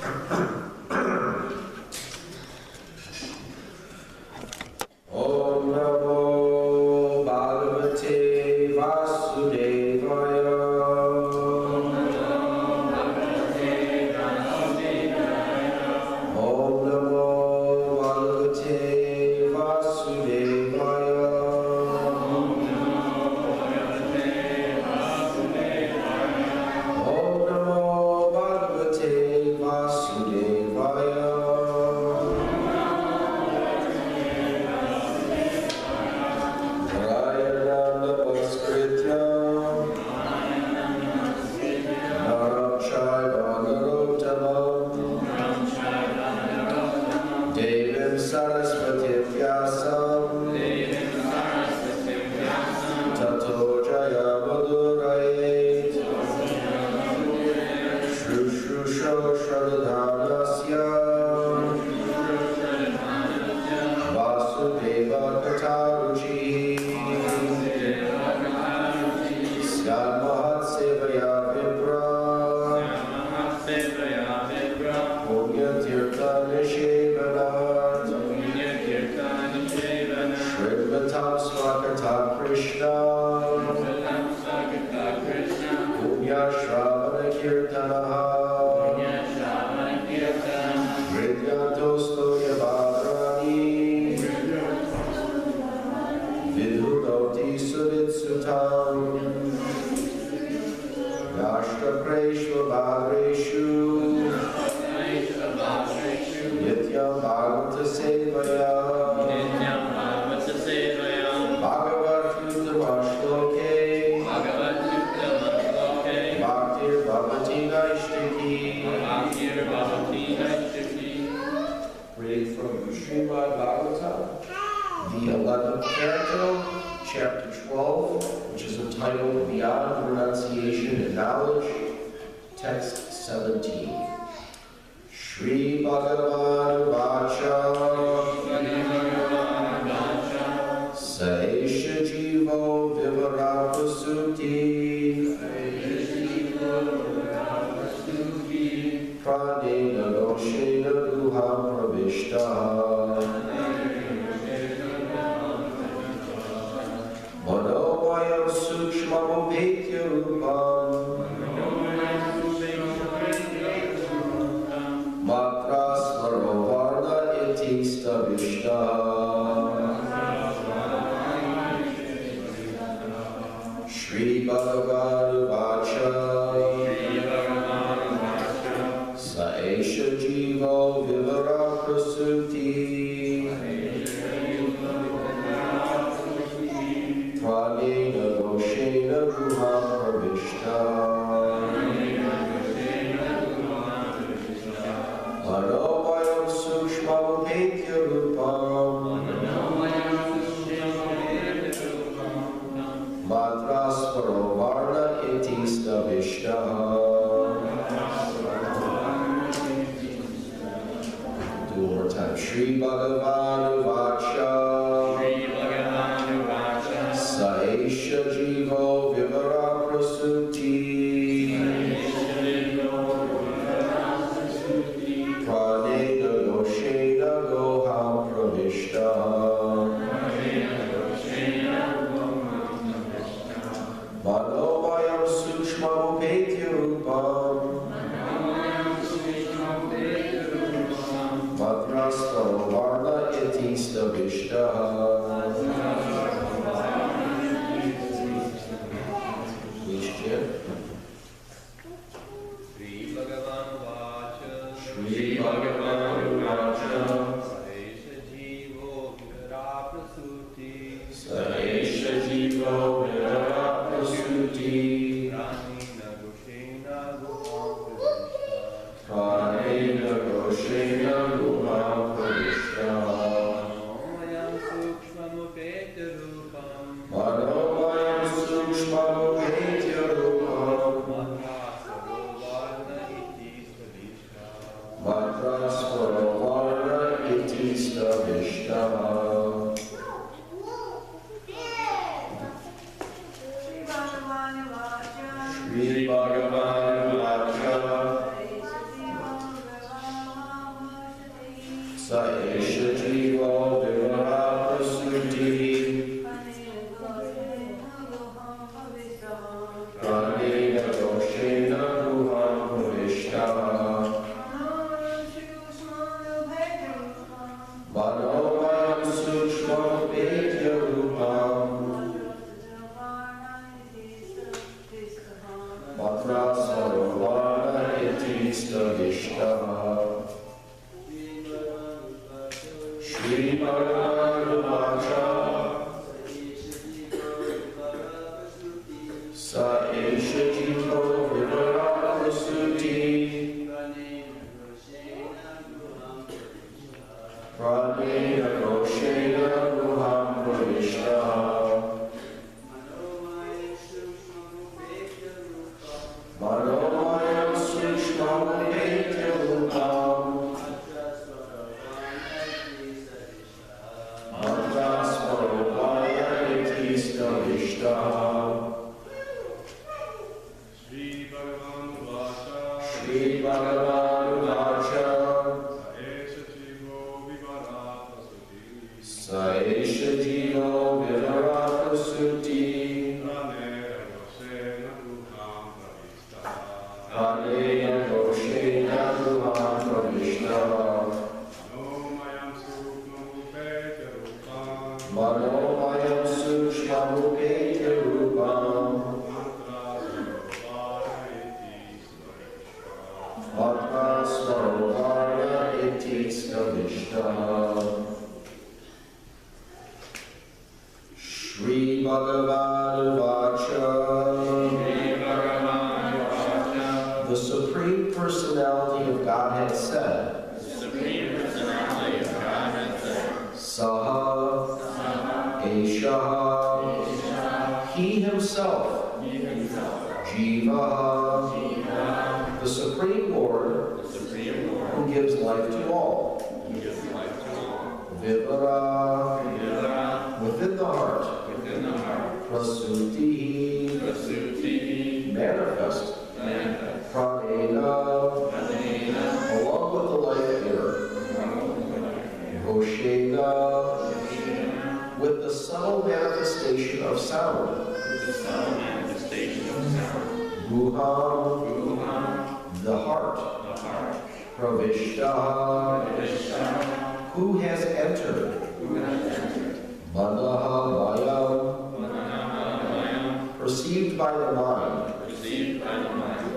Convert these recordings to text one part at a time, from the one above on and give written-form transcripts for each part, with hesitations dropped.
Om Namo Bhagavate Vasudevaya. Om Namo Bhagavate Vasudevaya. Om Namo Bhagavate Vasudevaya. Reading from Srimad Bhagavatam, the 11th Canto, chapter 12, which is entitled Beyond Renunciation and Knowledge, text 17. Shri Bhagavan Vacha Saisha Jivo Vivarapasuti Pranena Doshena Guham Pravishta Manomayam Sukshmamupetya Rupam Matras Marovarna Itista Vishta Shri Bhagavan Vacha Saesha Jivo Vivara Prasuti Pranena Doshena Guha Pravishta Manomayam Sukshmamupetya Rupam Matras Parovarna Itista Vishta One more time. Shri Bhagavan Vacha Saesha Jivo Vivara Prasuti Pranena Doshena Goham Pravishta Manomayam Sukshmamupetya Rupam Matras Paravarna Itista Vishta Please chant. Shri Bhagavan Vacha Shri Bhagavan Vacha Saesha Jivo Vivara Prasuti Saesha Jivo Vivara Prasuti Pranena Doshena Guham Pravishta Pranena Doshena Guham Pravishta Manomayam Sukshmamupetya Rupam Manomayam Sukshmamupetya Rupam Matras Paravarna Itista Vishta Shri Bhagavan Vacha Sa esha jiva vivara prasuti. Pranena doshena ruham pravishtaha. Manomayam sukshmam vedya rupam. Matra svarovana iti stavishtaha. Shri Bhagavatam Dasa. Sa esha jiva vivara prasuti. Pranena doshena ruham pravishtaha. Manomayam sukshmam vedya rupam. Matra svarovana iti stavishtaha. Shri Bhagavatam Dasa. Sa esha jiva vivara prasuti. Pranena doshena ruham pravishtaha. Manomayam sukshmam vedya rupam. Matra svarovana iti stavishtaha. Shri Bhagavatam Dasa. The Supreme Personality of Godhead said, Saha, Eshaha, He Himself, Jiva, the Supreme Lord, who gives life to all, Vivara, within the heart, Prasuti, manifest, Pranena, along with the life giver, Oshena, with the subtle manifestation of sound, Ruham, the heart, Pravishtaha, who has entered, Manaha Mayam, perceived by the mind,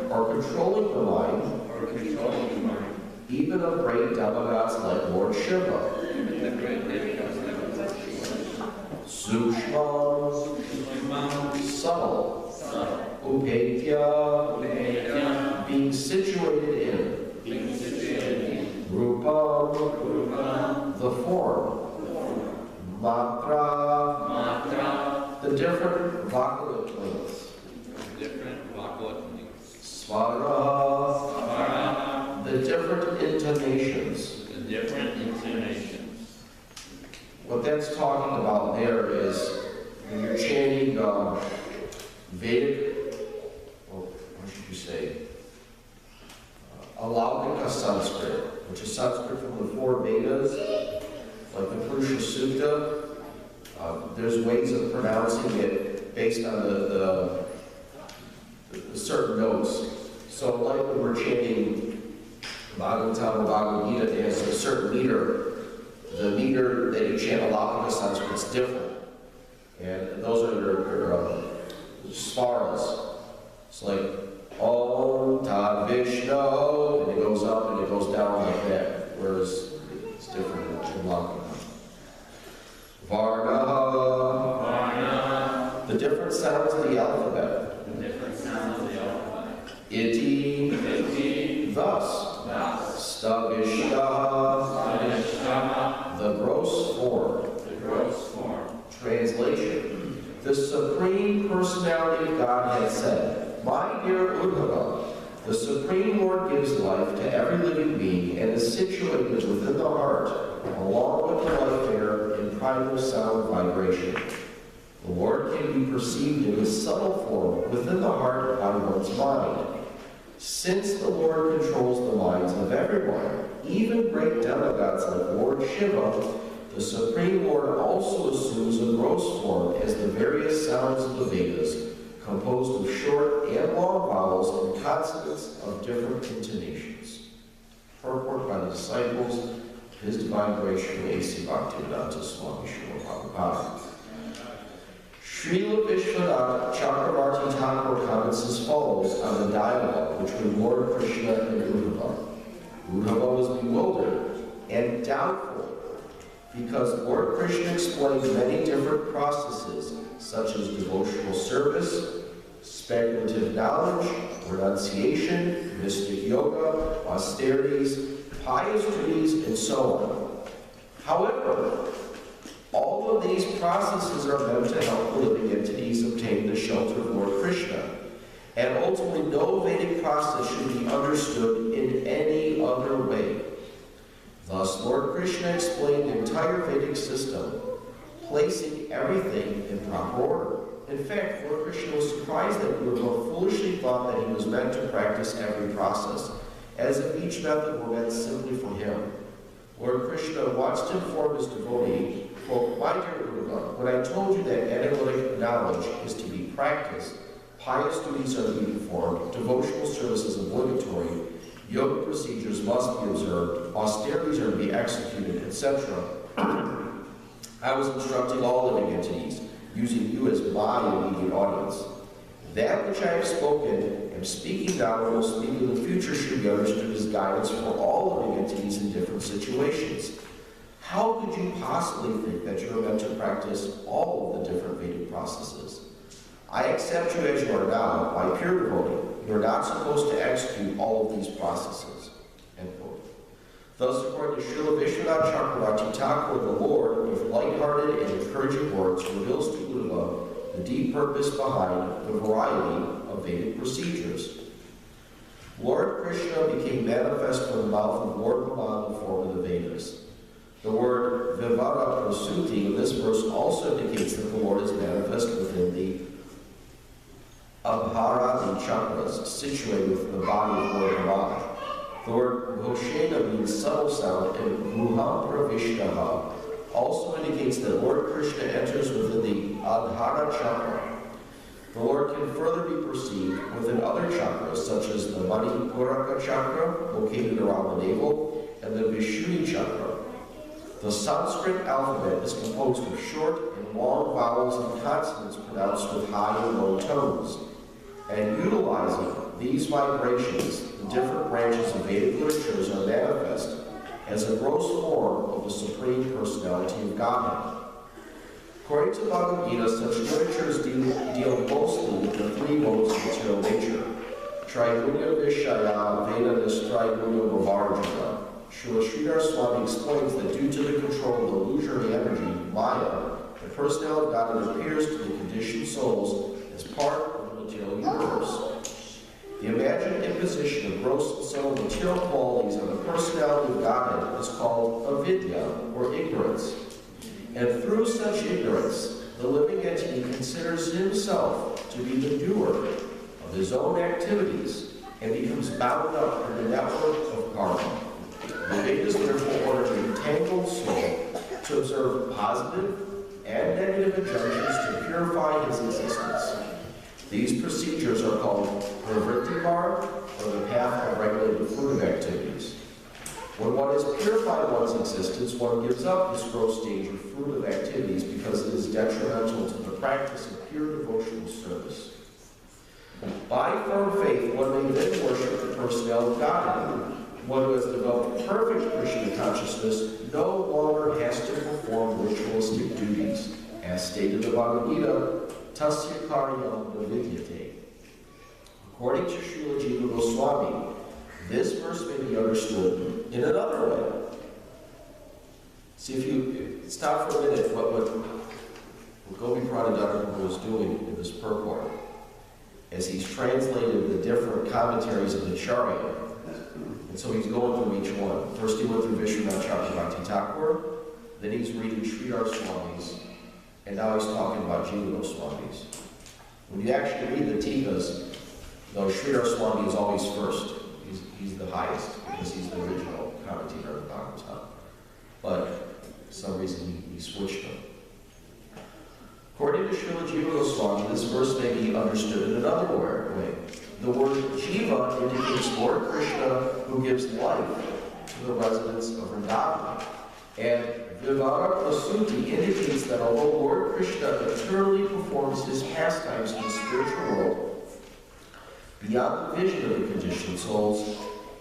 or controlling the mind, even of great demigods like Lord Shiva. Sukshma, subtle, Upetya, being situated in, Rupam, the form, Matra, the different vocative links, Svara, the different intonations. What that's talking about there is when you're chanting Vedic, or what should you say, Alaukika Sanskrit, which is Sanskrit from the 4 Vedas, like the Purusha Sutta. There's ways of pronouncing it based on the certain notes. So like when we're chanting Bhagavatam or Bhagavad Gita, it has a certain meter. The meter that you chant Alaukika Sanskrit is different. And those are your svaras. It's like Om Tad Vishnu, and it goes up and it goes down like that, whereas it's different in Alaukika. Varna, the different sounds of the alphabet. Iti, thus. Stavishta, the gross form. Translation. The Supreme Personality of God has said, My dear Uddhava, the Supreme Lord gives life to every living being and is situated within the heart, along with the life air in primal sound vibration. The Lord can be perceived in his subtle form within the heart by one's mind. Since the Lord controls the minds of everyone, even great demigods like Lord Shiva, the Supreme Lord also assumes a gross form as the various sounds of the Vedas, composed of short and long vowels and consonants of different intonations. Purport by the disciples of His Divine Grace Srila A.C. Bhaktivedanta Swami Srila Prabhupada. Srila Vishwanath Chakravarti Thakur comments as follows on the dialogue between Lord Krishna and Uddhava. Uddhava was bewildered and doubtful because Lord Krishna explained many different processes such as devotional service, speculative knowledge, renunciation, mystic yoga, austerities, pious duties, and so on. However, all of these processes are meant to help the living entities obtain the shelter of Lord Krishna, and ultimately no Vedic process should be understood in any other way. Thus, Lord Krishna explained the entire Vedic system, placing everything in proper order. In fact, Lord Krishna was surprised that Uddhava foolishly thought that he was meant to practice every process, as if each method were meant simply for him. Lord Krishna wants to inform his devotee, quote, "My dear Uddhava, when I told you that analytic knowledge is to be practiced, pious duties are to be performed, devotional service is obligatory, yoga procedures must be observed, austerities are to be executed, etc. I was instructing all living entities, using you as my immediate audience. That which I have spoken, am speaking now, and will speak in the future should be understood as guidance for all living entities in different situations. How could you possibly think that you are meant to practice all of the different Vedic processes? I accept you as you are now, my pure devotee. You are not supposed to execute all of these processes." End quote. Thus, according to Srila Vishwanath Chakravarti Thakur, the Lord, with light-hearted and encouraging words, reveals to Uddhava the deep purpose behind the variety of Vedic procedures. Lord Krishna became manifest from the mouth of Lord Brahma in the form of the Vedas. The word Vivara Prasuti in this verse also indicates that the Lord is manifest within the Abharadi chakras, situated within the body of Lord Brahma. The word Ghoshena means subtle sound, and Guham Pravishnaha also indicates that Lord Krishna enters within the Adhara chakra. The Lord can further be perceived within other chakras, such as the Manipuraka chakra, located around the navel, and the Vishuddhi chakra. The Sanskrit alphabet is composed of short and long vowels and consonants pronounced with high and low tones. And utilizing these vibrations, the different branches of Vedic literatures are manifest as a gross form of the Supreme Personality of Godhead. According to Bhagavad Gita, such literatures deal mostly with the three modes of material nature: Trigunya Vishaya, Veda Nistrigunya Vavarjana. Srila Sridhar Swami explains that due to the control of the illusory energy, Maya, the personality of God appears to the conditioned souls as part of the material universe. The imagined imposition of gross and subtle material qualities on the personality of Godhead is called avidya, or ignorance. And through such ignorance, the living entity considers himself to be the doer of his own activities and becomes bound up in the network of karma. The Vedas therefore order the entangled soul to observe positive and negative injunctions to purify his existence. These procedures are called Pravrittivar, or the path of regulated fruitive activities. When one has purified one's existence, one gives up this gross stage of fruitive activities because it is detrimental to the practice of pure devotional service. By firm faith, one may then worship the personality of God. One who has developed perfect Krishna consciousness no longer has to perform ritualistic duties. As stated in the Bhagavad Gita, Tasya Karyam Navidyate. According to Srila Jiva Goswami, this verse may be understood in another way. See, if you stop for a minute, what Gopi Pradadharma was doing in this purport, as he's translated the different commentaries of the Charya. And so he's going through each one. First he went through Vishwanath Chakravarti Thakur, then he's reading Sridhar Swami's, and now he's talking about Jiva Goswami's. When you actually read the Tikas, though Sridhar Swami is always first. He's the highest, because he's the original commentator switched them. According to Srila Jiva Goswami, this verse may be understood in another way. The word Jiva indicates Lord Krishna who gives life to the residents of Vrindavan. And Vivara Prasuti indicates that although Lord Krishna eternally performs his pastimes in the spiritual world, beyond the vision of the conditioned souls,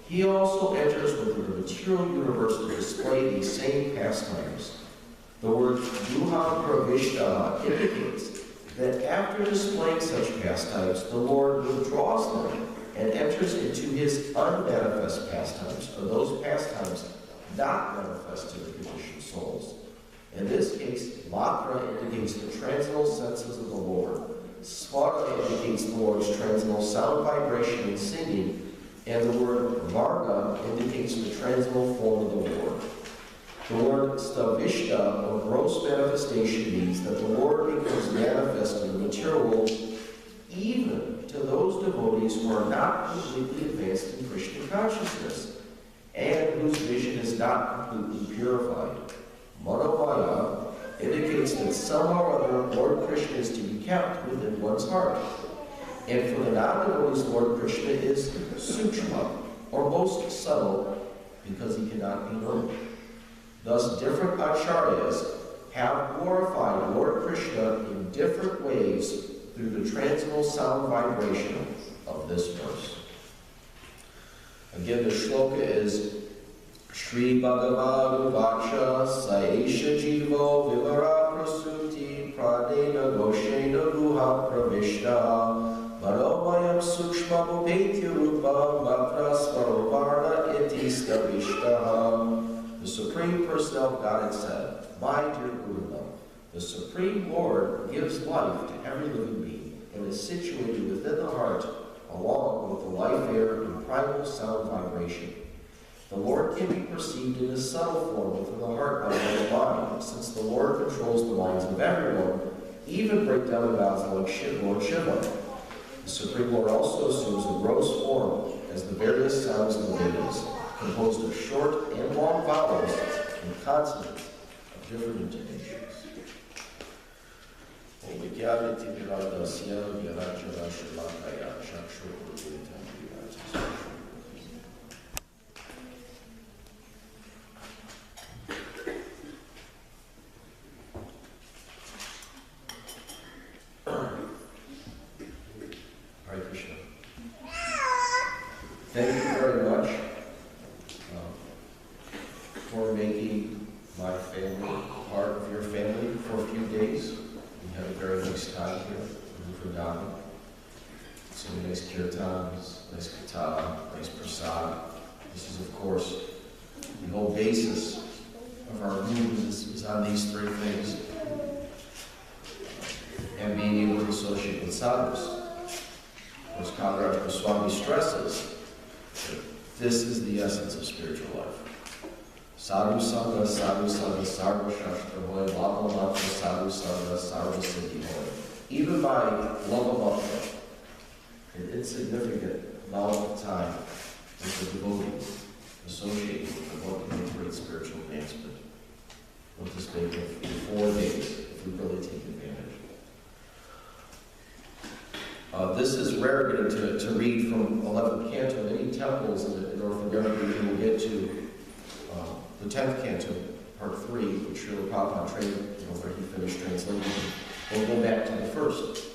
he also enters within the material universe to display these same pastimes. The word Duha Pravishta indicates that after displaying such pastimes, the Lord withdraws them and enters into his unmanifest pastimes, or those pastimes not manifest to the conditioned souls. In this case, Matra indicates the transcendental senses of the Lord, Svara indicates the Lord's transcendental sound, vibration, and singing, and the word Varga indicates the transcendental form of the Lord. The word Stavishta, or gross manifestation, means that the Lord becomes manifest in the material world even to those devotees who are not completely advanced in Krishna consciousness and whose vision is not completely purified. Manomaya indicates that somehow or other Lord Krishna is to be kept within one's heart. And for the non-devotees, Lord Krishna is Sukshma, or most subtle, because he cannot be known. Thus, different acharyas have glorified Lord Krishna in different ways through the transcendental sound vibration of this verse. Again, the shloka is Shri Bhagavan Vacha Saesha Jivo Vivara Prasuti Pradena Goshena Guha Pravishta Manomayam Sukshma Bhupetya Rupa Matra Svarovarna Iti Stavishta. The Supreme Personality of Godhead said, My dear Guru, the Supreme Lord gives life to every living being and is situated within the heart along with the life air and primal sound vibration. The Lord can be perceived in his subtle form within the heart by the mind, since the Lord controls the minds of everyone, even breakdown gods like Lord Shiva. The Supreme Lord also assumes a gross form as the various sounds of the Vedas, composed of short and long vowels and consonants of different intonations. Hare Krishna. Thank you very much for making my family part of your family for a few days. We had a very nice time here in Vrindavan. So nice kirtans, nice katha, nice prasad. This is, of course, the whole basis of our movement is on these three things. And being able to associate with sadhus. Of course, Kaviraj Goswami stresses that this is the essence of spiritual life. Sadhu Sangha, Sarva Shastra Hoy, Lava Matra, Sadhu Sangha, Sarva Siddhi Hoy. Even by Lava Matra, an insignificant amount of time with the devotees associated with what can make great spiritual advancement. We'll just make it 4 days if we really take advantage. This is rare getting to read from 11th Canto. Many temples in North America you will get to the 10th Canto, Part 3, which Srila Prabhupada where he finished translating. We'll go back to the first.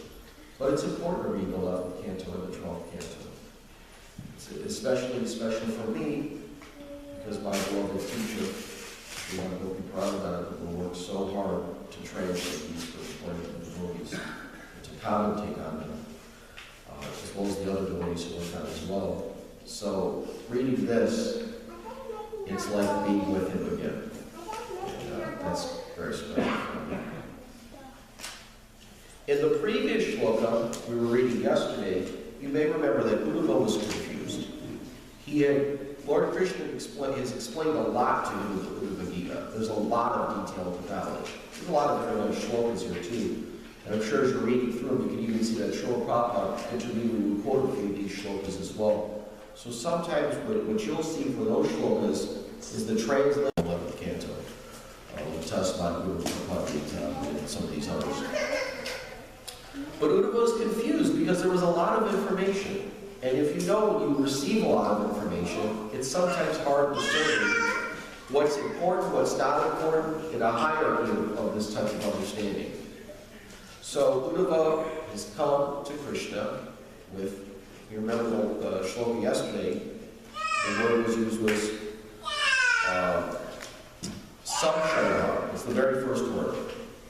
But it's important to read the 11th Canto and the 12th Canto. It's especially special for me because my beloved teacher, Gopi Prabhupada, will work so hard to translate these for the point of the devotees, to commentate on them, as well as the other devotees who work on it as well. So, reading this, it's like being with him again. And that's very special for me. In the previous shloka we were reading yesterday, you may remember that Uddhava was confused. Lord Krishna has explained a lot to him with the Uddhava Gita. There's a lot of detailed knowledge. There's a lot of different other shlokas here too. And I'm sure as you're reading through them, you can even see that Srila Prabhupada intermittently quoted a few of these shlokas as well. So sometimes what you'll see for those shlokas is the translation of 11th Canto, which Tasmat Guru Prabhupada, and some of these others. But Uddhava was confused because there was a lot of information. And if you know you receive a lot of information, it's sometimes hard to discern what's important, what's not important, in a hierarchy of this type of understanding. So Uddhava has come to Krishna with, you remember the shloka yesterday, the word was used was samshaya. It's the very first word.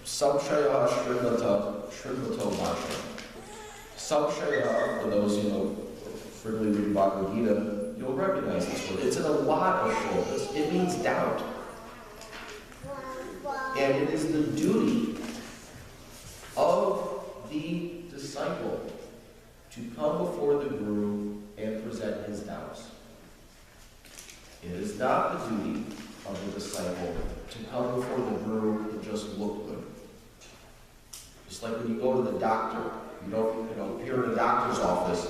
Samshaya shrimvato vasha. Samshaya, for those frequently read Bhagavad Gita, you'll recognize this word. It's in a lot of shlokas. It means doubt. And it is the duty of the disciple to come before the Guru and present his doubts. It is not the duty of the disciple to come before the Guru and just look good. Just like when you go to the doctor, you don't appear in a doctor's office.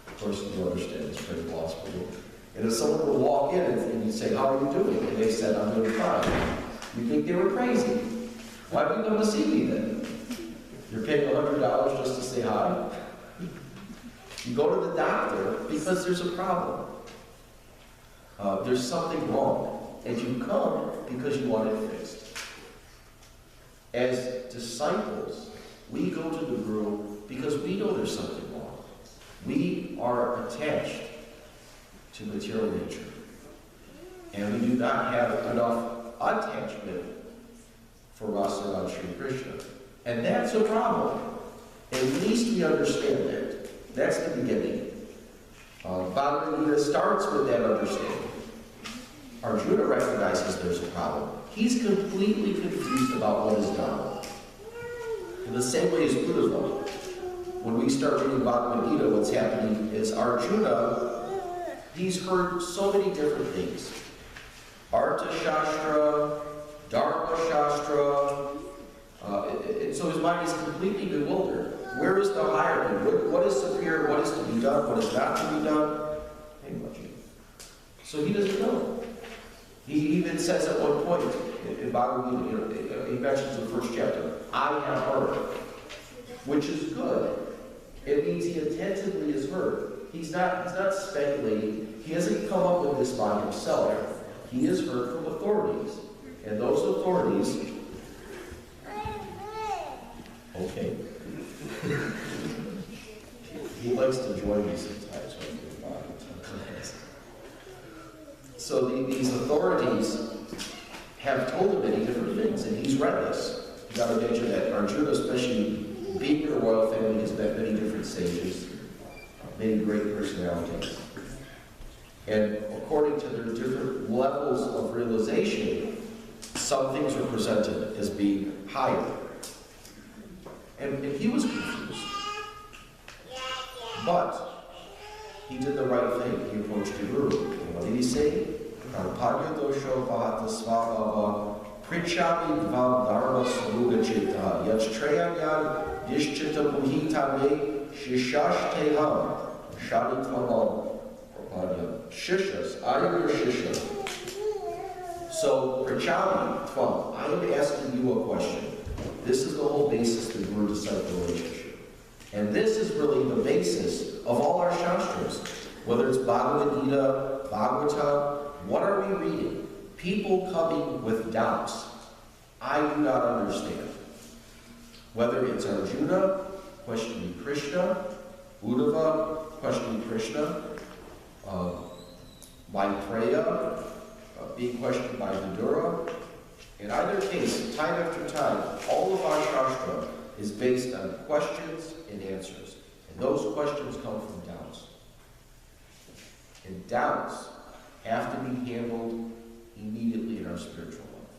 Of course, you understand it's pretty plausible. And if someone were to walk in and you say, "How are you doing?" and they said, "I'm doing fine," you think they were crazy. Why would you come to see me then? You're paying $100 just to say hi? You go to the doctor because there's a problem. There's something wrong. And you come because you want it fixed. As disciples, we go to the Guru because we know there's something wrong. We are attached to material nature. And we do not have enough attachment for us around Sri Krishna. And that's a problem. At least we understand that. That's the beginning. Bhagavad Gita starts with that understanding. Arjuna recognizes there's a problem. He's completely confused about what is done. In the same way as Uddhava, when we start reading Bhagavad Gita, what's happening is Arjuna, he's heard so many different things. Artha Shastra, Dharma Shastra, and so his mind is completely bewildered. Where is the hierarchy? What is superior? What is to be done? What is not to be done? So he doesn't know. He even says at one point in Bhagavad Gita, he mentions in the first chapter, "I have heard," which is good. It means he attentively has heard. He's not speculating. He hasn't come up with this by himself. He has heard from authorities. And those authorities, okay. He likes to join me sometimes. So these authorities have told him many different things, and he's read this. You got to imagine that Arjuna, especially being in a royal family, has met many different sages, many great personalities. And according to their different levels of realization, some things were presented as being higher. And he was confused. But he did the right thing. He approached the Guru. And what did he say? Karpagya dosho vahata svabhava prichami dvam dharma saruga chitta yachtrayanyan dishchita puhitame shishashteham shaditvanam prapagya shishas. I am your shisha. So, prichami tvam, I am asking you a question. This is the whole basis of the Guru-disciple relationship. And this is really the basis of all our shastras. Whether it's Bhagavad Gita, Bhagavatam, what are we reading? People coming with doubts. I do not understand. Whether it's Arjuna questioning Krishna, Uddhava questioning Krishna, Maitreya being questioned by Vidura. In either case, time after time, all of our shastra is based on questions and answers. And those questions come from doubts. And doubts have to be handled immediately in our spiritual life.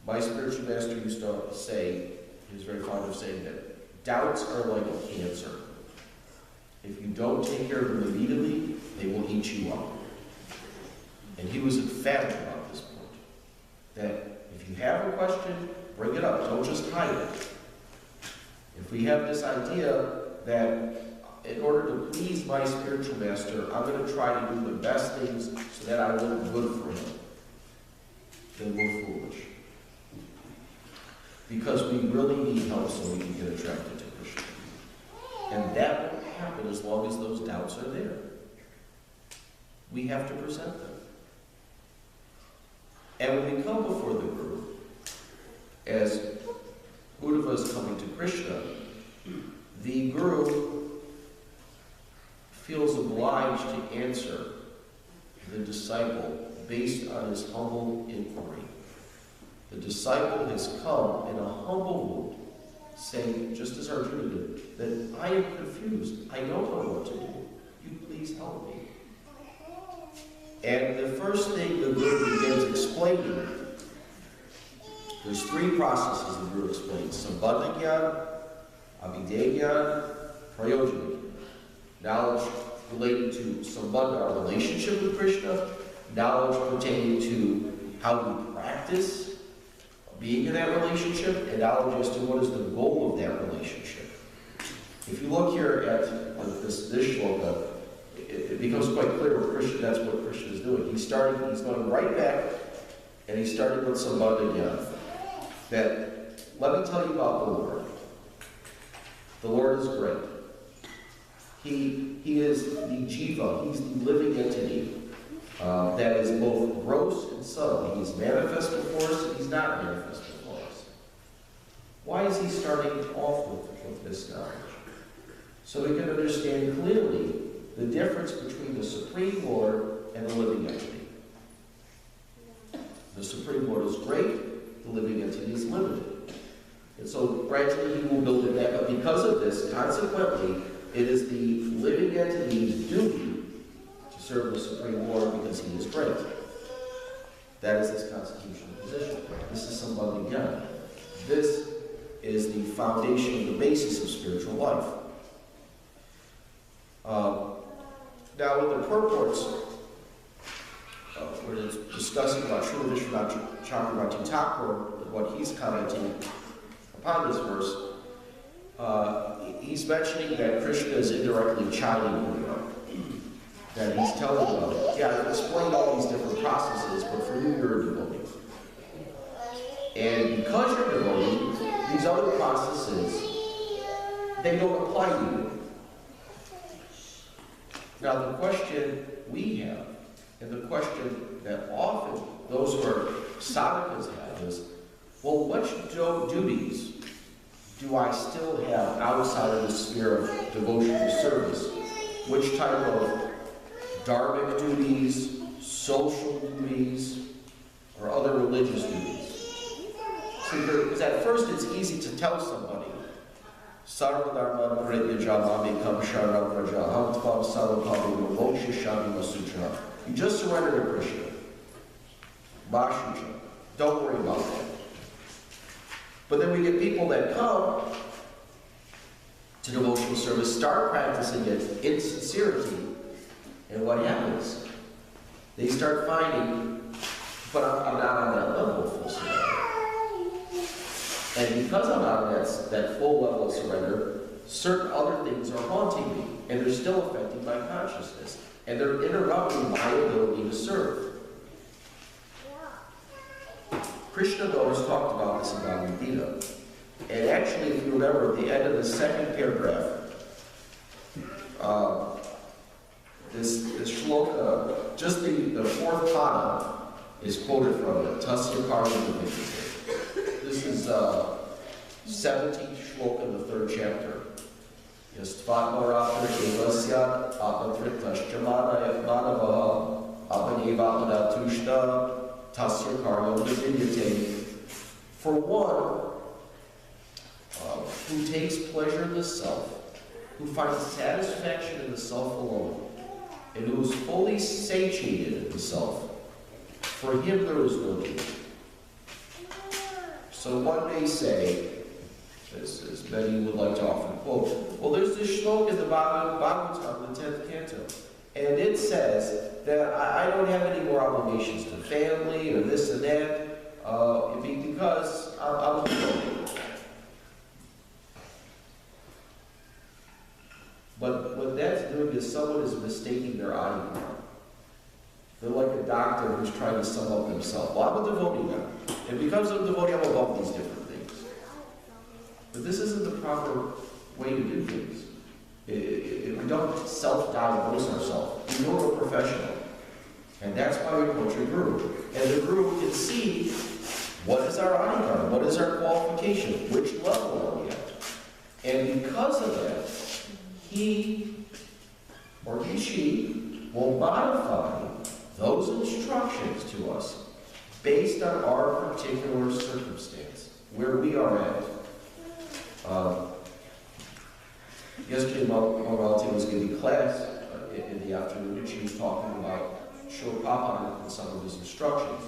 My spiritual master used to say, he was very fond of saying that doubts are like a cancer. If you don't take care of them immediately, they will eat you up. And he was emphatic about this point. That if you have a question, bring it up. Don't just hide it. If we have this idea that in order to please my spiritual master, I'm going to try to do the best things so that I look good for him, then we're foolish. because we really need help so we can get attracted to Krishna. And that won't happen as long as those doubts are there. We have to present them. And when we come before the Guru, as Uddhava is coming to Krishna, the Guru feels obliged to answer the disciple based on his humble inquiry. The disciple has come in a humble mood, saying, just as Arjuna did, that I am confused. I don't know what to do. You please help me. And the first thing the Guru begins explaining, there's three processes the Guru explains: Sambandha Gyan, Abhidya Gyan, Prayojana Gyan. Knowledge relating to Sambandha, our relationship with Krishna, knowledge pertaining to how we practice being in that relationship, and knowledge as to what is the goal of that relationship. If you look here at this shloka, it becomes quite clear with Krishna, that's what Krishna is doing. He's going right back, and he's starting with Sambandha Gyan. That, let me tell you about the Lord. The Lord is great. He is the jiva, he's the living entity that is both gross and subtle. He's manifest before us and he's not manifest before us. Why is he starting off with this knowledge? So we can understand clearly the difference between the Supreme Lord and the living entity. The Supreme Lord is great, the living entity is limited. And so gradually he will build it back up. Because of this, consequently, it is the living entity's duty to serve the Supreme Lord because he is great. That is his constitutional position. This is Sambandha Gyan. This is the foundation, the basis of spiritual life. Now, in the purports, where it's discussing about Srila Vishwanath Chakravarti Thakur and what he's commenting upon this verse, he's mentioning that Krishna is indirectly chiding Uddhava. That he's telling them, yeah, I've explained all these different processes, but for you, you're a devotee. And because you're a devotee, these other processes, they don't apply to you. Now, the question we have, and the question that often those who are sadhakas have is, well, what duties do I still have outside of the sphere of devotional service? Which type of dharmic duties, social duties, or other religious duties? See, because at first it's easy to tell somebody, Sarvadharman Pritya Jamamekam Sharam Prajaham Tvam Sarvapami Moksha Shami Masutra. You just surrender to Krishna. Mashucha. Don't worry about that. But then we get people that come to devotional service, start practicing it in sincerity, and what happens? They start finding, but I'm not on that level of full surrender. And because I'm not on that full level of surrender, certain other things are haunting me, and they're still affecting my consciousness, and they're interrupting my ability to serve. Krishna always talked about this in Bhagavad Gita. And actually, if you remember, at the end of the second paragraph, this shloka, just the fourth pada, is quoted from it. Tasya karma. This is 17th shloka in the 3rd chapter. Yastvatmaratra evasyat apatritascha manavaha apanevapadaatushta tasya karma vidyate. For one who takes pleasure in the self, who finds satisfaction in the self alone, and who is fully satiated in the self, for him there is no need. So one may say, as many would like to often quote, well, there's this shloka in the Bhagavatam, the 10th canto, and it says that I don't have any more obligations to family or this and that, because I'm a devotee. But what that's doing is someone is mistaking their eye. They're like a doctor who's trying to sum up themselves. Well, I'm a devotee now. And because I'm a devotee, I'm above these different things. But this isn't the proper way to do things. We don't self-diagnose ourselves. We know we're professional. And that's why we approach a guru. And the guru can see what is our icon, what is our qualification, which level are we at. And because of that, he or she will modify those instructions to us based on our particular circumstance, where we are at. Yesterday, my relative was giving class in the afternoon, and she was talking about Srila Prabhupada and some of his instructions.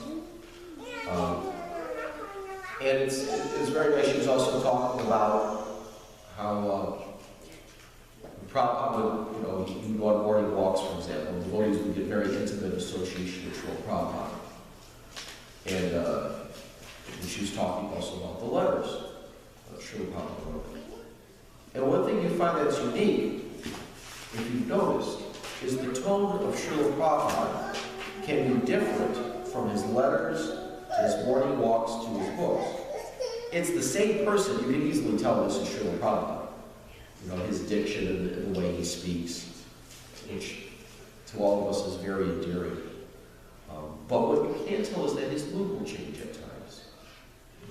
And it's very nice. She was also talking about how Prabhupada would, he would go on morning walks, for example, and devotees would get very intimate association with Srila Prabhupada. And she was talking also about the letters that Srila Prabhupada wrote. And one thing you find that's unique, if you've noticed, is the tone of Srila Prabhupada can be different from his letters to his morning walks to his books. It's the same person. You can easily tell this is Srila Prabhupada. His diction and the way he speaks, which to all of us is very endearing. But what you can't tell is that his mood will change at times,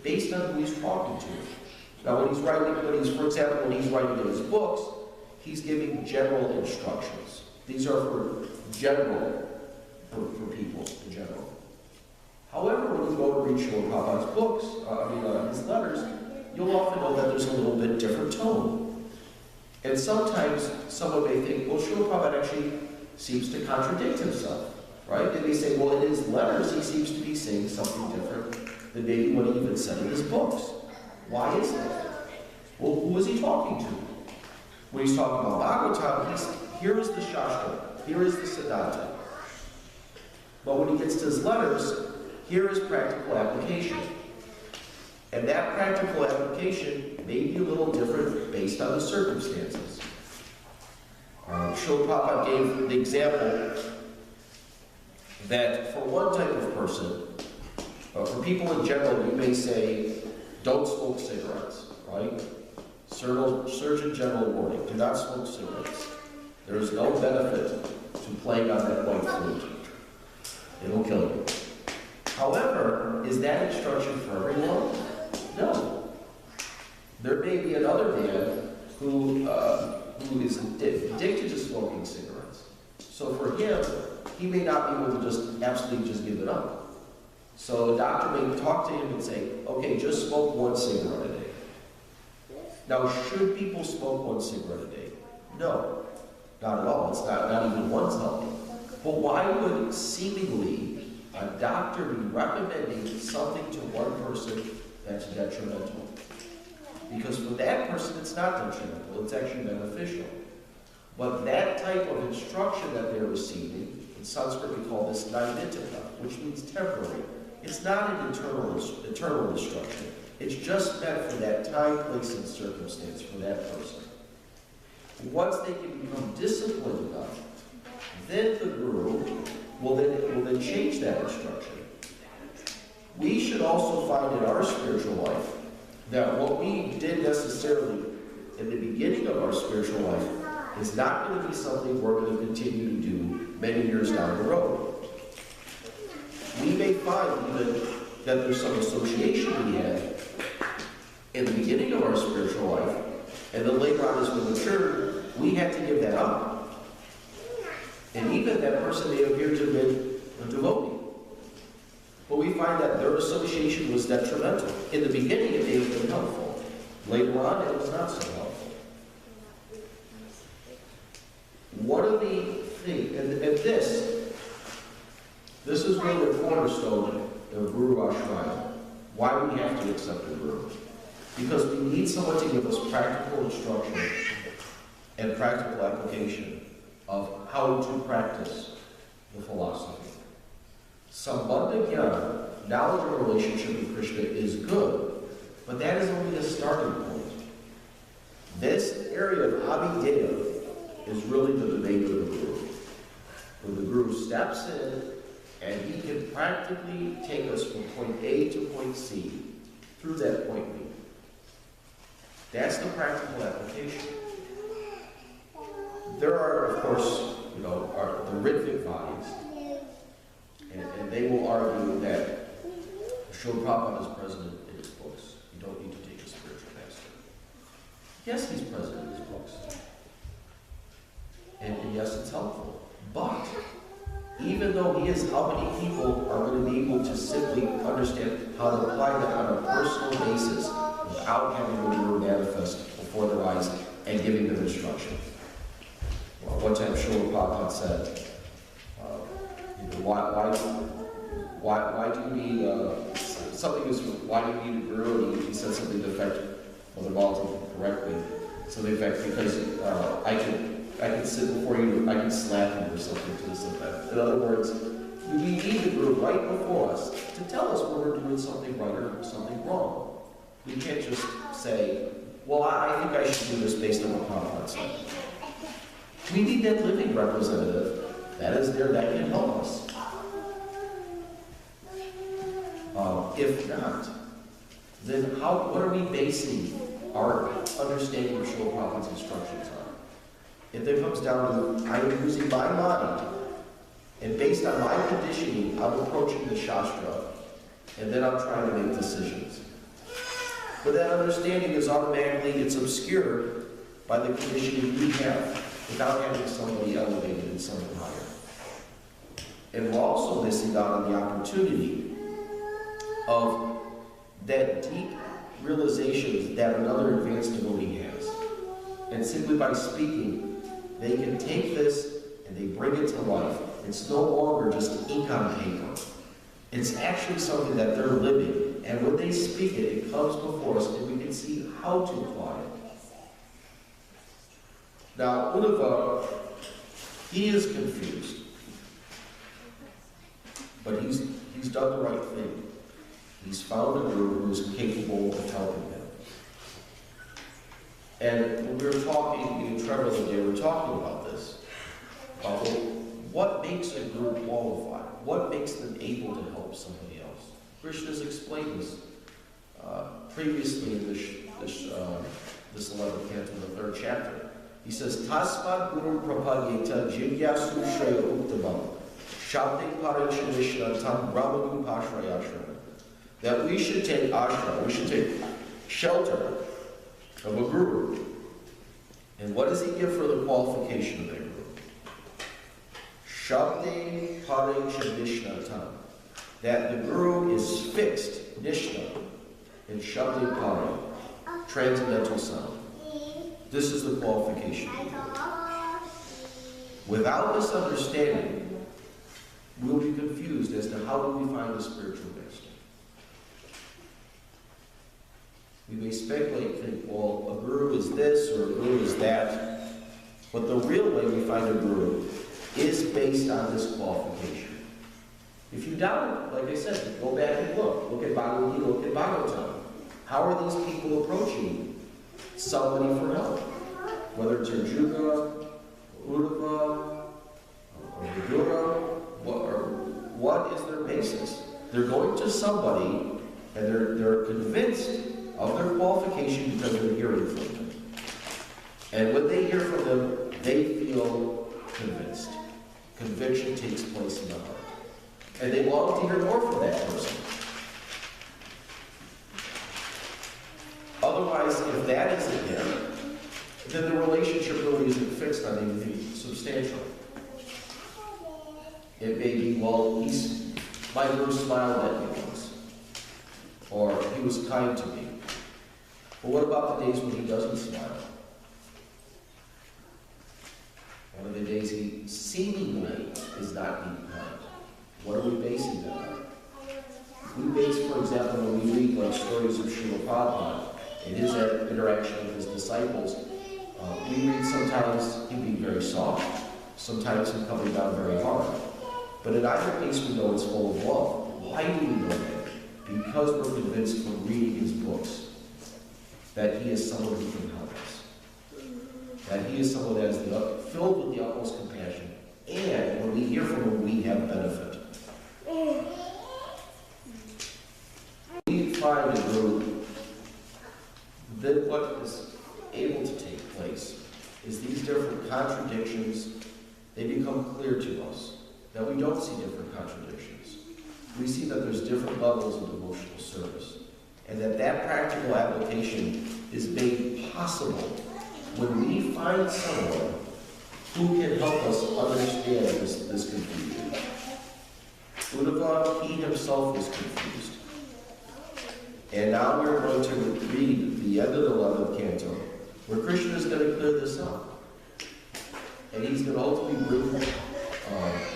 based on who he's talking to. Now, for example, when he's writing in his books, he's giving general instructions. These are for people in general. However, when you go to read Srila Prabhupada's books, his letters, you'll often know that there's a little bit different tone. And sometimes someone may think, well, Srila Prabhupada actually seems to contradict himself, right? And they say, well, in his letters, he seems to be saying something different than maybe what he even said in his books. Why is that? Well, who is he talking to? When he's talking about Bhagavatam, here is the Shastra, here is the Siddhanta. But when he gets to his letters, here is practical application. And that practical application may be a little different based on the circumstances. Srila Prabhupada gave the example that for one type of person, for people in general, you may say, don't smoke cigarettes, right? Surgeon General warning, do not smoke cigarettes. There is no benefit to playing on that white flute. It'll kill you. However, is that instruction for everyone? No. There may be another man who is addicted to smoking cigarettes. So for him, he may not be able to just absolutely just give it up. So a doctor may talk to him and say, okay, just smoke one cigarette a day. Now, should people smoke one cigarette a day? No, not at all. It's not even one's healthy. But why would seemingly a doctor be recommending something to one person that's detrimental? Because for that person, it's not detrimental. It's actually beneficial. But that type of instruction that they're receiving, in Sanskrit we call this naimittika, which means temporary. It's not an eternal instruction. It's just meant for that time, place, and circumstance for that person. Once they can become disciplined enough, then the guru will then change that instruction. We should also find in our spiritual life that what we did necessarily in the beginning of our spiritual life is not going to be something we're going to continue to do many years down the road. We may find even that there's some association we had in the beginning of our spiritual life, and then later on as we matured, we had to give that up. And even that person may appear to have been a devotee. But we find that their association was detrimental. In the beginning, it may have been helpful. Later on, it was not so helpful. One of the things, and this is really the cornerstone of Guru Ashraya. Why we have to accept a guru. Because we need someone to give us practical instruction and practical application of how to practice the philosophy. Sambandha Jnana, knowledge of a relationship with Krishna, is good, but that is only a starting point. This area of Abhideya is really the domain of the Guru. When the Guru steps in, and he can practically take us from point A to point C through that point B. That's the practical application. There are, of course, the rhythmic bodies, and they will argue that Srila Prabhupada is present in his books. You don't need to take a spiritual master. Yes, he's present in his books. And yes, it's helpful. But even though he is, how many people are going to be able to simply understand how to apply that on a personal basis without having the Guru manifest before their eyes and giving them instruction? Well, one time Srila Prabhupada said, why do you need, something is, why do you need a Guru? And he said something to the effect, well, they're all correctly, so the effect, because I can sit before you, I can slap you or something to this effect. In other words, we need the Guru right before us to tell us when we're doing something right or something wrong. We can't just say, well, I think I should do this based on what Prabhupada said. We need that living representative that is there that can help us. If not, then what are we basing our understanding of Srila Prabhupada's instructions on? If it comes down to, I am using my mind, and based on my conditioning, I'm approaching the Shastra, and then I'm trying to make decisions. But that understanding is automatically, it's obscured by the conditioning we have, without having somebody elevated and something higher. And we're also missing out on the opportunity of that deep realization that another advanced devotee has. And simply by speaking, they can take this and they bring it to life. It's no longer just ink on paper. It's actually something that they're living. And when they speak it, it comes before us and we can see how to apply it. Now, Uddhava, he is confused. But he's done the right thing. He's found a guru who is capable of helping him. And when we were talking in Trevor the other day, we were talking about this. About what makes a guru qualified? What makes them able to help somebody else? Krishna's explained this previously in this 11th canto, the 3rd chapter. He says, Tasmad Guru Prapadyeta Jigyasu Shreya Uttamam Shabdik Parichanishnatam Brahmanu Pashrayashram. That we should take ashra, we should take shelter of a guru. And what does he give for the qualification of that guru? Shabdik Parichanishnatam. That the guru is fixed, Nishna, in Shabdik Pari, transcendental sound. This is the qualification. Without this understanding, we'll be confused as to how do we find a spiritual master. We may speculate and think, well, a guru is this or a guru is that. But the real way we find a guru is based on this qualification. If you doubt it, like I said, go back and look. Look at Bhagavad Gita, look at Bhagavatam. How are these people approaching somebody for help? Whether it's Arjuna, Uddhava, or Vidura, what is their basis? They're going to somebody and they're convinced of their qualification because they're hearing from them. And when they hear from them, they feel convinced. Conviction takes place in the heart. And they long to hear more from that person. Otherwise, if that isn't there, then the relationship really isn't fixed on anything substantial. It may be, well, my guru smiled at me once, or he was kind to me. But what about the days when he doesn't smile? One of the days he seemingly is not being kind. What are we basing that on? We base, for example, when we read like stories of Srila Prabhupada and his interaction with his disciples, we read sometimes him being very soft, sometimes him coming down very hard. But in either case, we know it's full of love. Why do we know that? Because we're convinced from reading his books that he is someone who can help us. That he is someone that is filled with the utmost compassion. And when we hear from him, we have benefit. We find a group then what is able to take place is these different contradictions, they become clear to us, that we don't see different contradictions. We see that there's different levels of devotional service, and that practical application is made possible when we find someone who can help us understand this confusion. Vrindavan, he himself was confused. And now we're going to read the end of the 11th canto, where Krishna is going to clear this up. And he's going to ultimately bring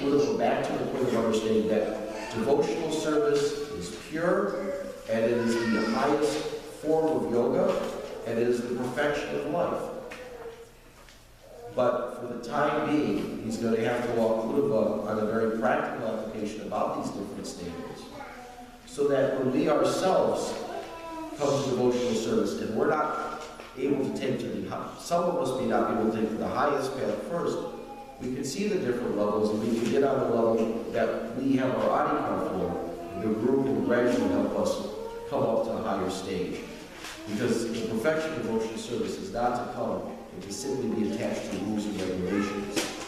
Vrindavan back to the point of understanding that devotional service is pure, and it is the highest form of yoga, and it is the perfection of life. But for the time being, he's going to have to walk Vrindavan on a very practical application about these different standards, so that when we ourselves come to devotional service and we're not able to take to some of us may not be able to take to the highest path first, we can see the different levels and we can get on the level that we have our adhikar for, and the group will gradually help us come up to a higher stage. Because the perfection of devotional service is not to come and to simply be attached to rules and regulations,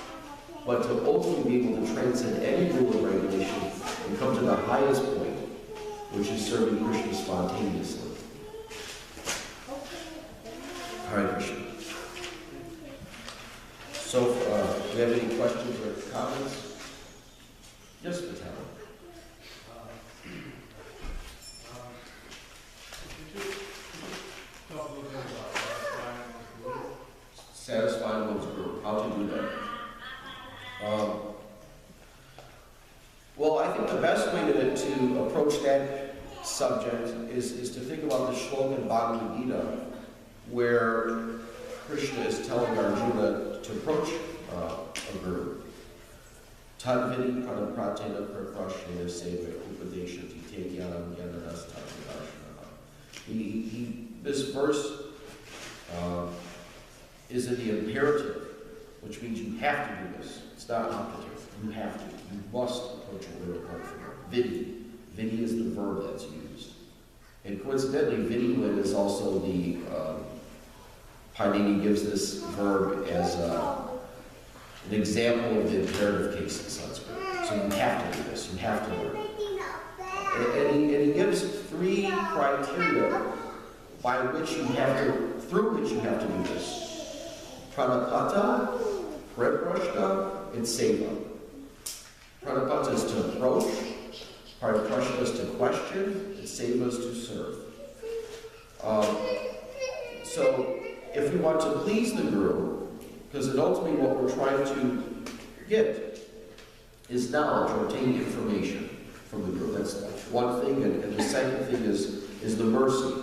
but to ultimately be able to transcend any rule or regulation and come to the highest point, which is serving Krishna spontaneously. Hare Krishna. So, do you have any questions or comments? Yes, Patel. Satisfying one's group. How to do that? Well, I think the best way to approach that subject is to think about the shloka in Bhagavad Gita, where Krishna is telling Arjuna to approach a guru. Tadvidi pranapratena prakrashena seva upadeshanti tedyanam yanarastadharshana. This verse is in the imperative, which means you have to do this. It's not optative. You have to. You must approach a guru apart from it. Vidi. Vidi is the verb that's used. And coincidentally, vidilin is also the, Painini gives this verb as an example of the imperative case in Sanskrit. So you have to do this. You have to learn. And he gives 3 criteria by which you have to, through which you have to do this. Pranapata, Preprashna, and Seva. Pranapata is to approach, Preprashna is to question, and Seva is to serve. So, if we want to please the Guru, because ultimately what we're trying to get is knowledge or obtain information from the Guru. That's one thing, and the second thing is the mercy.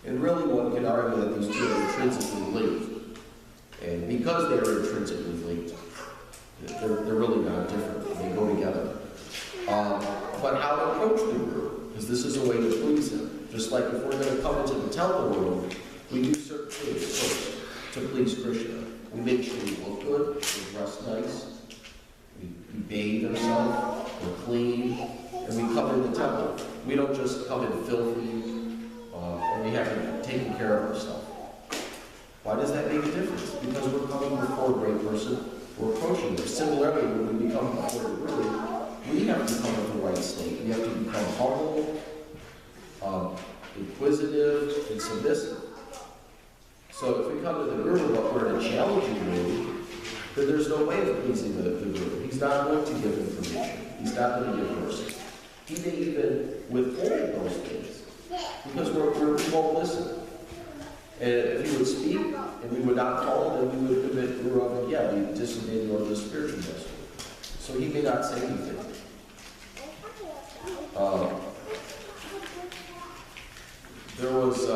And really one can argue that these two are intrinsically linked. And because they are intrinsically linked, they're really not different. They go together. But how to approach the Guru, because this is a way to please him. Just like if we're going to come into the temple room, we do certain things first to please Krishna. We make sure we look good, we dress nice, we bathe ourselves, we're clean, and we come in the temple. We don't just come in filthy, and we haven't taken care of ourselves. Why does that make a difference? Because we're coming before a great person, we're approaching them. Similarly, when we become before the Guru, we have to come in the right state. We have to become humble, inquisitive, and submissive. So if we come to the Guru, but we're in a challenging mood, then there's no way of pleasing the Guru. He's not going to give information. He's not going to give mercy. He may even withhold those things because we won't listen. And if he would speak and we would not follow, then we would commit Guru Avagya. We disobey the order of the spiritual master. So he may not say anything. There was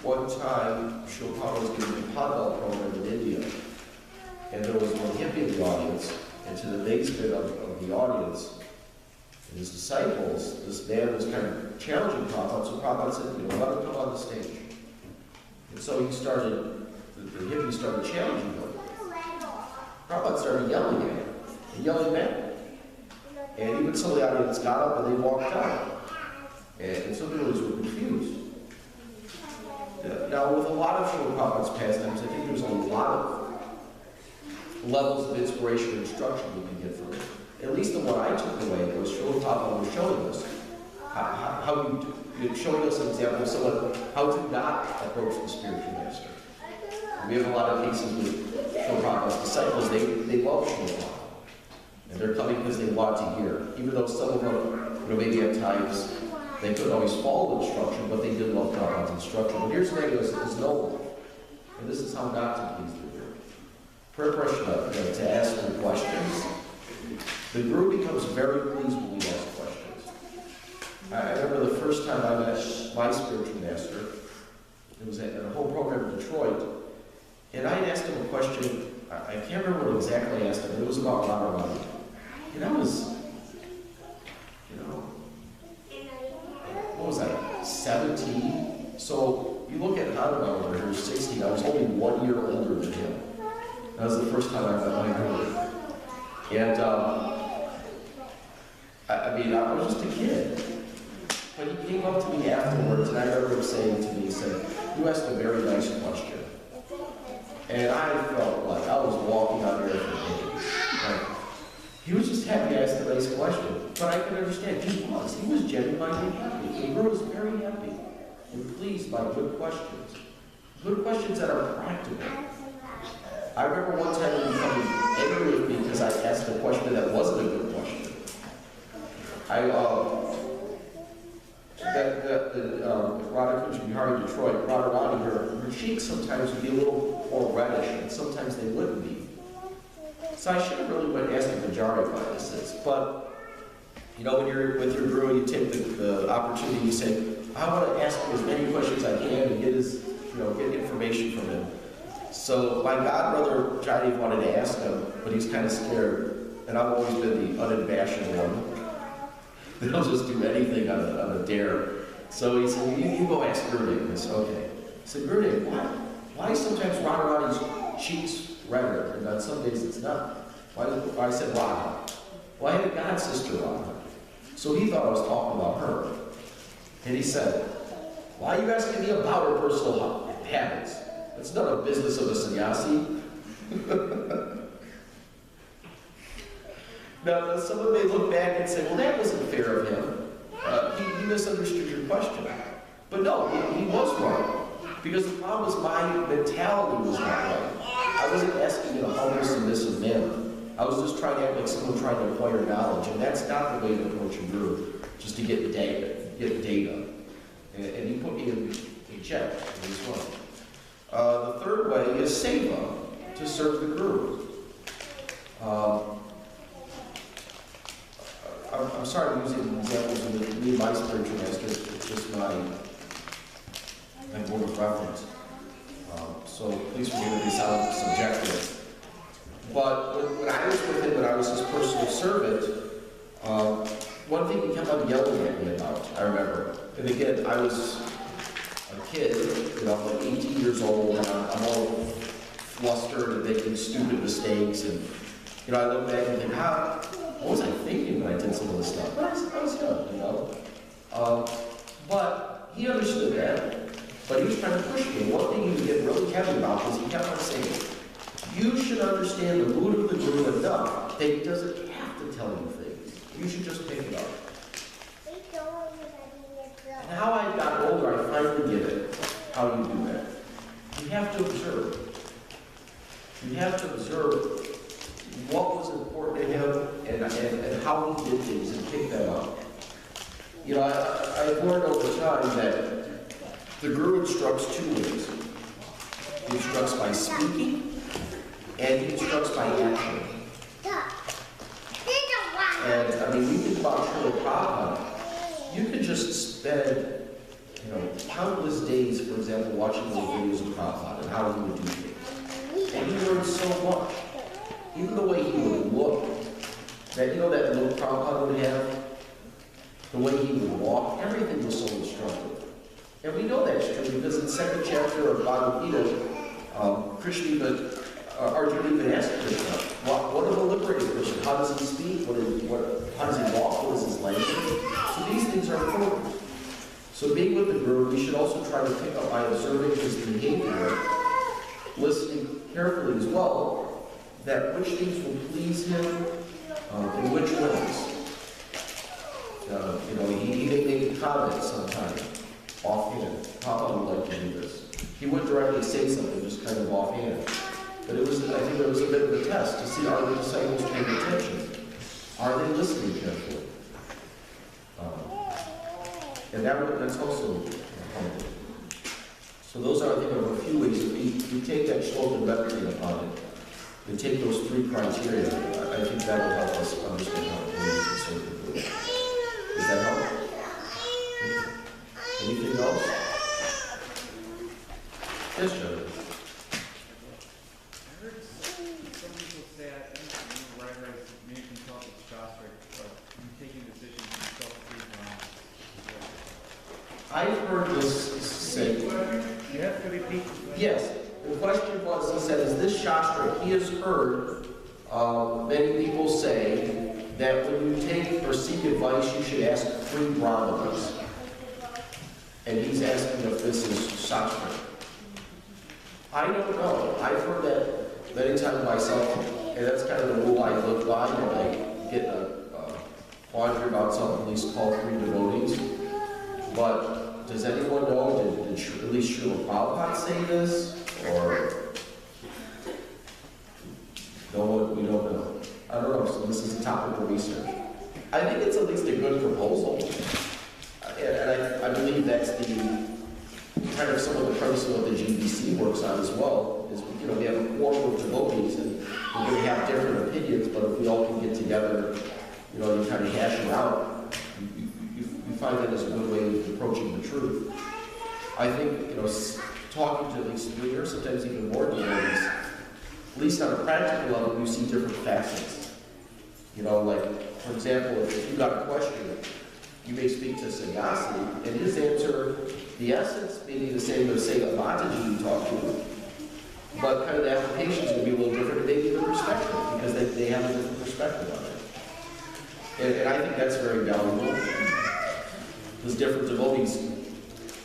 one time Chopin was giving a Padma program in India, and there was one hippie in the audience, and to the amazement of the audience and his disciples, this man was kind of challenging Prabhupada, so Prabhupada said, let him come on the stage. And so he started, the hippie started challenging him. Prabhupada started yelling at him, and yelling back. And even some of the audience got up and they walked out. And some people were confused. Now, with a lot of Srila Prabhupada's pastimes, I think there's a lot of levels of inspiration and instruction we can get from it. At least the one I took away was Srila Prabhupada was showing us how you showing us an example of someone how to not approach the spiritual master. We have a lot of cases with Srila Prabhupada's disciples. They love Srila Prabhupada, and they're coming because they want to hear, even though some of them, maybe at times. They couldn't always follow the instruction, but they did love Prabhupada's instruction. But here's the thing, is noble. And this is how not to please the Guru. Prayer pressure to ask them questions. The Guru becomes very pleased when we ask questions. I remember the first time I met my spiritual master, it was at a whole program in Detroit, and I asked him a question, I can't remember what exactly I asked him, but it was about Radharani. And I was, what was I, 17? So you look at Hanuman when he was 16, I was only 1 year older than him. That was the first time I met my Guru. And I was just a kid. But he came up to me afterwards, and I remember him saying to me, he said, "You asked a very nice question." And I felt like I was walking on air for days. He was just happy I asked a nice question. But I could understand, he was genuinely happy. The Guru was very happy and pleased by good questions. Good questions that are practical. I remember one time he became angry with me because I asked a question that wasn't a good question. Radha Bihari in Detroit, Radharani, her cheeks sometimes would be a little more reddish, and sometimes they wouldn't be. So I should have really went asking Vajari why this is. But, when you're with your Guru, you take the opportunity, you say, I want to ask him as many questions as I can and get information from him. So my godbrother Johnny wanted to ask him, but he's kind of scared. And I've always been the unabashed one. They'll just do anything on a dare. So he said, you go ask Gurudev. I said, okay. I said, Gurudev, why sometimes Radharani's cheeks redder, and on some days it's not? Why I said Radha? Well, I had a god sister Radha. So he thought I was talking about her. And he said, why are you asking me about her personal habits? It's not a business of a sannyasi. Now, someone may look back and say, well, that wasn't fair of him. He misunderstood your question. But no, he was wrong. Because the problem was my mentality was not right. I wasn't asking in a humble, submissive manner. I was just trying to act like someone trying to acquire knowledge, and that's not the way to approach a Guru, just to get data. And you put me in check in this one. The third way is seva, to serve the Guru. I'm sorry I'm using examples of me and my spiritual master. It's just my word of reference. So please forgive me if they sound subjective. But when I was with him, when I was his personal servant, one thing he kept on yelling at me about, I remember. And again, I was a kid, like 18 years old, and I'm all flustered and making stupid mistakes. And, I look back and think, what was I thinking when I did some of this stuff? I was young, But he understood that. But he was trying to push me. One thing he was getting really heavy about was he kept on saying, you should understand the mood of the Guru enough that he doesn't have to tell you things. You should just pick it up. And how I got older, I finally get it, how you do that. You have to observe. You have to observe what was important to him and how he did things and pick that up. I've learned over time that the Guru instructs two ways. He instructs by speaking, and he instructs by action. And we think about Srila Prabhupada. You could just spend, countless days, for example, watching little videos of Prabhupada and how he would do things. And you learn so much. Even the way he would look. That look Prabhupada would have, the way he would walk, everything was so instructive. And we know that's true because in the second chapter of Bhagavad Gita, Arjuna even asked Krishna, what of a liberated Krishna? How does he speak? How does he walk? What is his language? So these things are important. So being with the Guru, we should also try to pick up by observing his behavior, listening carefully as well, that which things will please him, in which ways. He may make a comment sometime, offhand. Papa would like to do this. He wouldn't directly say something, just kind of offhand. But I think it was a bit of a test to see, are the disciples paying attention? Are they listening carefully? And that's also important. So those are, I think, are a few ways that we take that shoulder and meditate upon it. We take those three criteria. I think that will help us understand how to use the circuit. Does that help? Anything else? Yes, Joe. I heard some people say, I think maybe you can tell it's Shastra, but taking decisions yourself. I've heard this say. You have to repeat. Yes. The question was, he said, is this Shastra? He has heard many people say that when you take or seek advice, you should ask 3 Brahmanas. And he's asking if this is Shastra. I don't know. I've heard that many times myself, and that's kind of the rule I live by. When I get a quandary about something, at least call 3 devotees. But does anyone know, did at least Srila Prabhupada say this? Or no one, we don't know. I don't know, so this is a topic of research. I think it's at least a good proposal. And I believe that's the kind of some of the premise of what the GBC works on as well, is, we have a quorum of devotees and we're going to have different opinions, but if we all can get together, you kind of hash it out, you find that as a good way of approaching the truth. I think, talking to at least 3 or sometimes even more devotees, at least on a practical level, you see different facets. Like, for example, if you got a question, you may speak to Sannyasi, and his answer, the essence may be the same as, say, a Mataji you talk to, but kind of the applications will be a little different, maybe the perspective, because they have a different perspective on it. And I think that's very valuable. Those different devotees,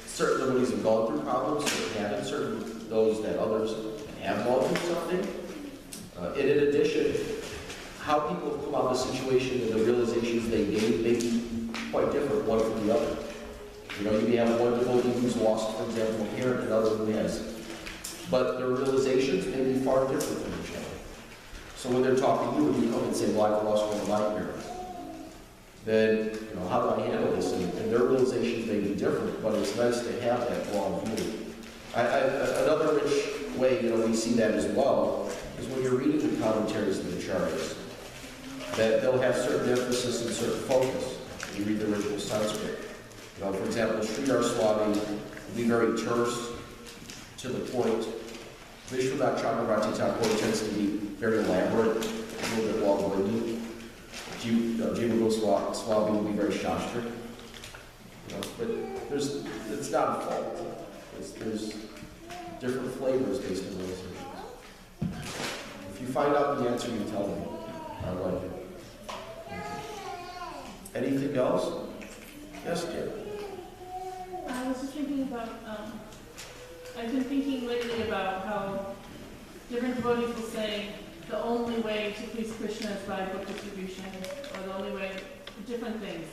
certain devotees have gone through problems, certain haven't, certain those that others have gone through something. And in addition, how people have come out of the situation and the realizations they gain may be quite different one from the other. You may have one devotee who's lost, for example, a parent, and another who has. But their realizations may be far different from each other. So when they're talking to you, when you come and say, well, I've lost one of my parents, then, how do I handle this? And their realizations may be different, but it's nice to have that long view. Another rich way, we see that as well, is when you're reading the commentaries of the Acharyas, that they'll have certain emphasis and certain focus. You read the original Sanskrit. For example, Sridhar Swami will be very terse, to the point. Vishwanath Chakravarti Thakur tends to be very elaborate, a little bit long-winded. Jiva Goswami will be very shastric. But it's not a fault. There's different flavors based on realizations. If you find out the answer, you tell me. I like it. Anything else? Yes, dear. I was just thinking about, I've been thinking lately about how different devotees will say the only way to please Krishna is by book distribution, or the only way, different things.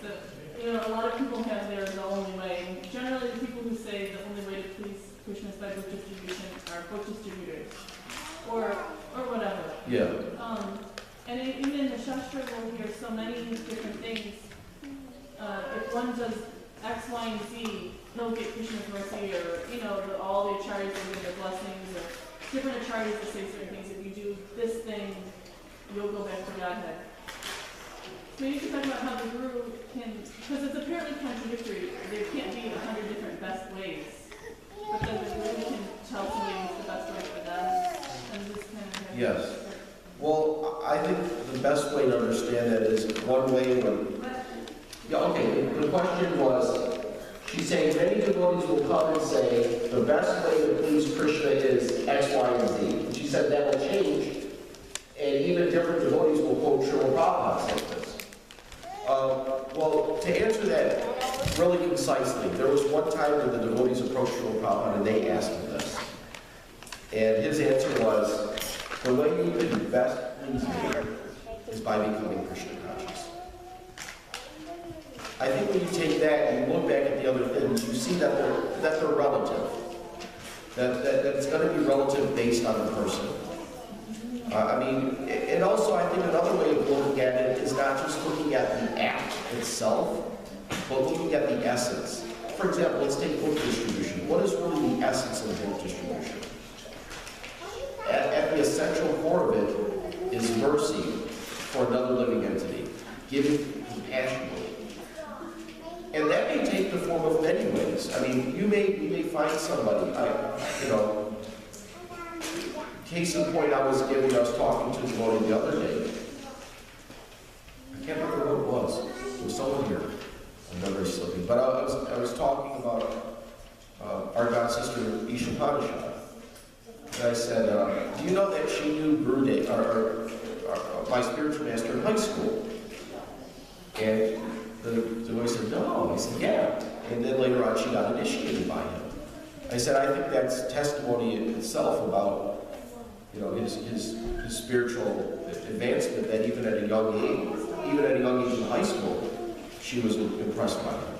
A lot of people have the only way. And generally, the people who say the only way to please Krishna is by book distribution are book distributors, or whatever. Yeah. And even in the Shastra, we'll hear so many different things. If one does X, Y, and Z, he'll get Krishna's mercy, or all the acharyas will give their blessings, or different acharyas will say certain things. If you do this thing, you'll go back to Godhead. So you can talk about how the Guru can, because it's apparently contradictory. There can't be 100 different best ways, but then the Guru can tell somebody what's the best way for them, and just kind of. Yes. Well, I think the best way to understand that is one way when. Yeah, okay, the question was, she's saying many devotees will come and say the best way to please Krishna is X, Y, and Z. And she said that will change, and even different devotees will quote Srila Prabhupada like this. Well, to answer that really concisely, there was one time when the devotees approached Srila Prabhupada and they asked him this. And his answer was, the way you can best please me is by becoming Krishna conscious. I think when you take that and you look back at the other things, you see that they're relative. That it's going to be relative based on the person. I mean, and also I think another way of looking at it is not just looking at the act itself, but looking at the essence. For example, let's take book distribution. What is really the essence of book distribution? At the essential core of it is mercy for another living entity, giving compassionately. And that may take the form of many ways. I mean, you may find somebody, case in point I was talking to somebody the other day. I can't remember who it was. There was someone here. I'm never slipping. But I was talking about our god sister Isha Padishah. And I said, do you know that she knew Gurudev, my spiritual master in high school? And the boy said, no. I said, yeah. And then later on, she got initiated by him. I said, I think that's testimony in itself about, his spiritual advancement, that even at a young age in high school, she was impressed by him.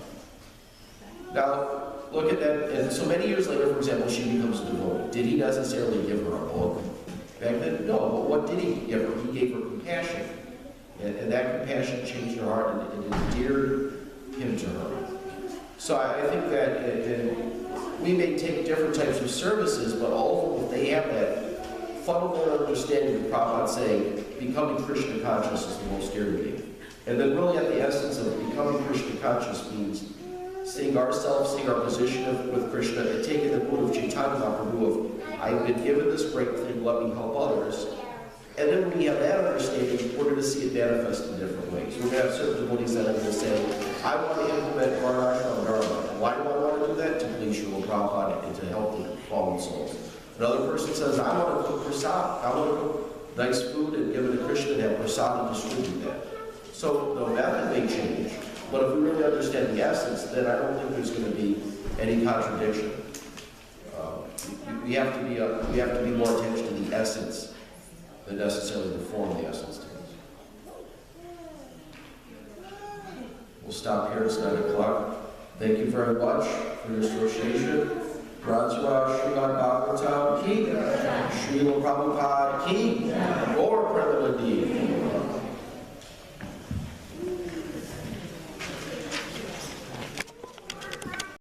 Now, look at that, and so many years later, for example, she becomes a devotee. Did he necessarily give her a book? Back then, no, but what did he give her? He gave her compassion. And that compassion changed her heart and endeared him to her. So I think that we may take different types of services, but all of them, they have that fundamental understanding of Prabhupada saying, becoming Krishna conscious is the most dear to me. And then really at the essence of becoming Krishna conscious means seeing ourselves, seeing our position with Krishna, and taking the mood of Chaitanya Mahaprabhu of, I've been given this great thing, let me help others. And then when we have that understanding, we're going to see it manifest in different ways. We're going to have certain devotees that are going to say, I want to implement Varnashram Dharma. Why do I want to do that? To please Srila Prabhupada and to help the fallen souls. Another person says, I want to cook prasad. I want to cook nice food and give it to Krishna and have prasad and distribute that. So the method may change, but if we really understand the essence, then I don't think there's going to be any contradiction. We have to be more attention to the essence than necessarily the form the essence takes. We'll stop here. It's 9 o'clock. Thank you very much for your association. Rajwa Srimad Bhagavatam ki, Srila Prabhupada ki, or Premanandi.